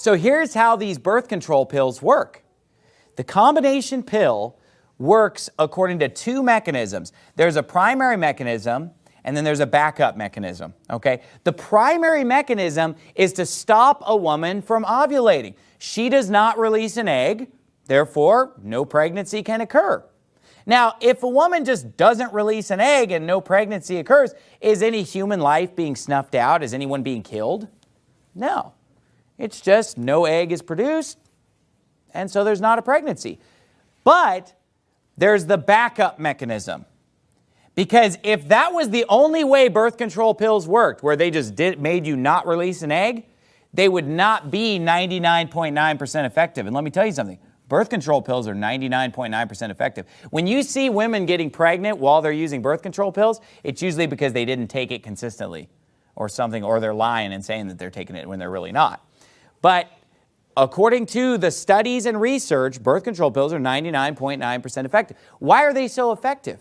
So here's how these birth control pills work. The combination pill works according to two mechanisms. There's a primary mechanism, and then there's a backup mechanism, okay? The primary mechanism is to stop a woman from ovulating. She does not release an egg, therefore no pregnancy can occur. Now, if a woman just doesn't release an egg and no pregnancy occurs, is any human life being snuffed out? Is anyone being killed? No. It's just no egg is produced, and so there's not a pregnancy. But there's the backup mechanism. Because if that was the only way birth control pills worked, where they just made you not release an egg, they would not be 99.9% effective. And let me tell you something. Birth control pills are 99.9% effective. When you see women getting pregnant while they're using birth control pills, it's usually because they didn't take it consistently or something, or they're lying and saying that they're taking it when they're really not. But according to the studies and research, birth control pills are 99.9% effective. Why are they so effective?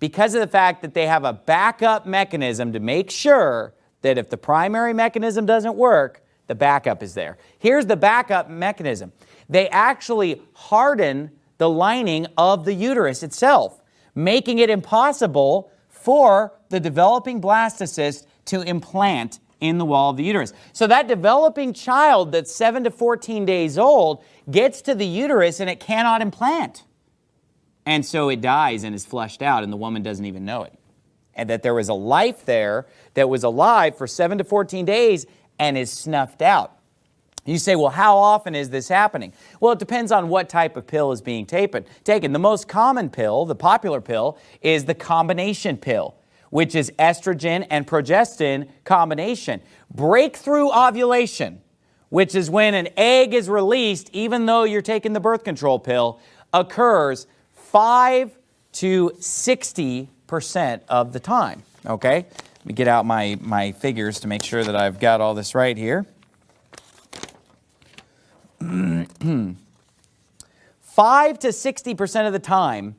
Because of the fact that they have a backup mechanism to make sure that if the primary mechanism doesn't work, the backup is there. Here's the backup mechanism. They actually harden the lining of the uterus itself, making it impossible for the developing blastocyst to implant in the wall of the uterus. So that developing child that's 7 to 14 days old gets to the uterus and it cannot implant. And so it dies and is flushed out, and the woman doesn't even know it. And that there was a life there that was alive for 7 to 14 days and is snuffed out. You say, well, how often is this happening? Well, it depends on what type of pill is being taken. The most common pill, the popular pill, is the combination pill, which is estrogen and progestin combination. Breakthrough ovulation, which is when an egg is released, even though you're taking the birth control pill, occurs 5 to 60% of the time, okay? Let me get out my figures to make sure that I've got all this right here. 5 to 60% of the time,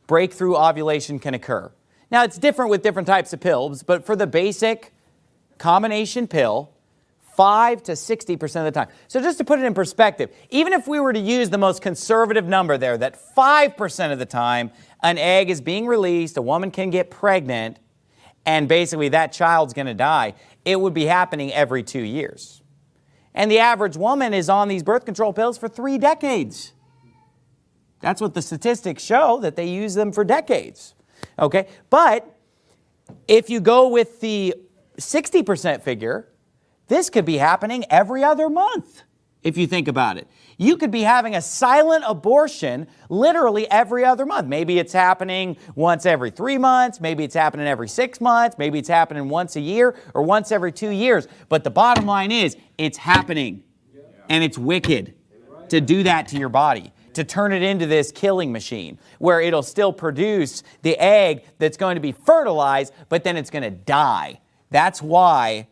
breakthrough ovulation can occur. Now, it's different with different types of pills, but for the basic combination pill, 5 to 60% of the time. So just to put it in perspective, even if we were to use the most conservative number there, that 5% of the time an egg is being released, a woman can get pregnant, and basically that child's going to die, it would be happening every 2 years. And the average woman is on these birth control pills for 3 decades. That's what the statistics show, that they use them for decades. Okay, but if you go with the 60% figure, this could be happening every other month, if you think about it. You could be having a silent abortion literally every other month. Maybe it's happening once every 3 months, maybe it's happening every 6 months, maybe it's happening once a year or once every 2 years. But the bottom line is, it's happening. And it's wicked to do that to your body, to turn it into this killing machine where it'll still produce the egg that's going to be fertilized, but then it's going to die. That's why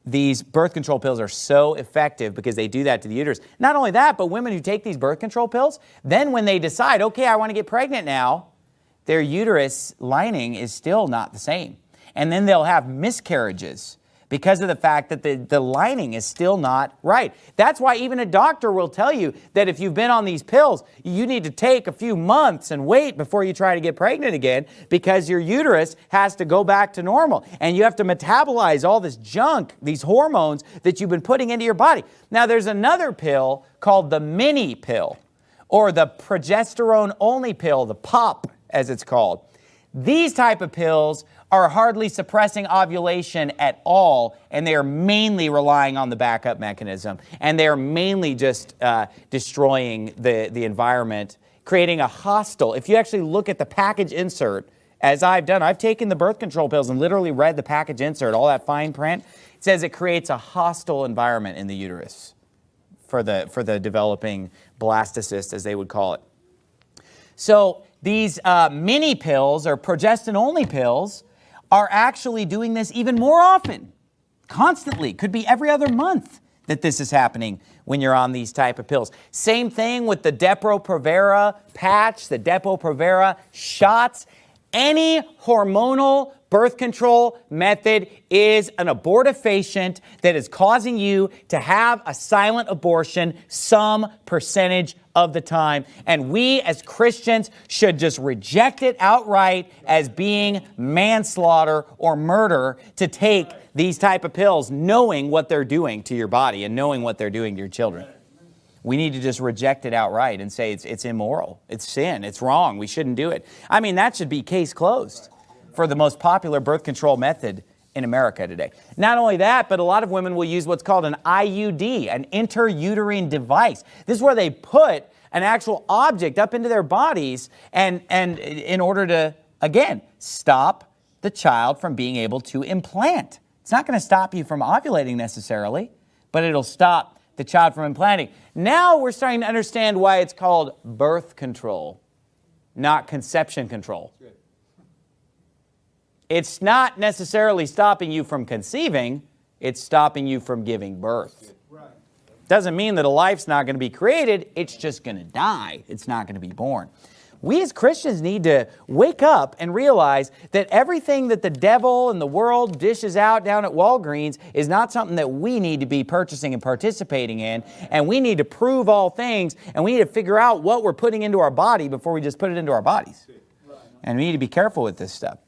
these birth control pills are so effective, because they do that to the uterus. Not only that, but women who take these birth control pills, then when they decide, okay, I want to get pregnant now, their uterus lining is still not the same. And then they'll have miscarriages because of the fact that the lining is still not right. That's why even a doctor will tell you that if you've been on these pills, you need to take a few months and wait before you try to get pregnant again, because your uterus has to go back to normal. And you have to metabolize all this junk, these hormones that you've been putting into your body. Now, there's another pill called the mini pill, or the progesterone-only pill, the POP as it's called. These type of pills are hardly suppressing ovulation at all, and they are mainly relying on the backup mechanism, and they are mainly just destroying the environment, creating a hostile. If you actually look at the package insert, as I've done, I've taken the birth control pills and literally read the package insert, all that fine print. It says it creates a hostile environment in the uterus for the developing blastocyst, as they would call it. So these mini pills, or progestin-only pills, are actually doing this even more often, constantly. Could be every other month that this is happening when you're on these type of pills. Same thing with the Depo-Provera patch, the Depo-Provera shots. Any hormonal birth control method is an abortifacient that is causing you to have a silent abortion some percentage of the time. And we as Christians should just reject it outright as being manslaughter or murder to take these type of pills, knowing what they're doing to your body and knowing what they're doing to your children. We need to just reject it outright and say it's immoral, it's sin, it's wrong, we shouldn't do it. I mean, that should be case closed for the most popular birth control method in America today. Not only that, but a lot of women will use what's called an IUD, an intrauterine device. This is where they put an actual object up into their bodies and in order to, again, stop the child from being able to implant. It's not going to stop you from ovulating necessarily, but it'll stop the child from implanting. Now we're starting to understand why it's called birth control, not conception control. It's not necessarily stopping you from conceiving, it's stopping you from giving birth. Doesn't mean that a life's not going to be created, it's just going to die. It's not going to be born. We as Christians need to wake up and realize that everything that the devil and the world dishes out down at Walgreens is not something that we need to be purchasing and participating in. And we need to prove all things, and we need to figure out what we're putting into our body before we just put it into our bodies. And we need to be careful with this stuff.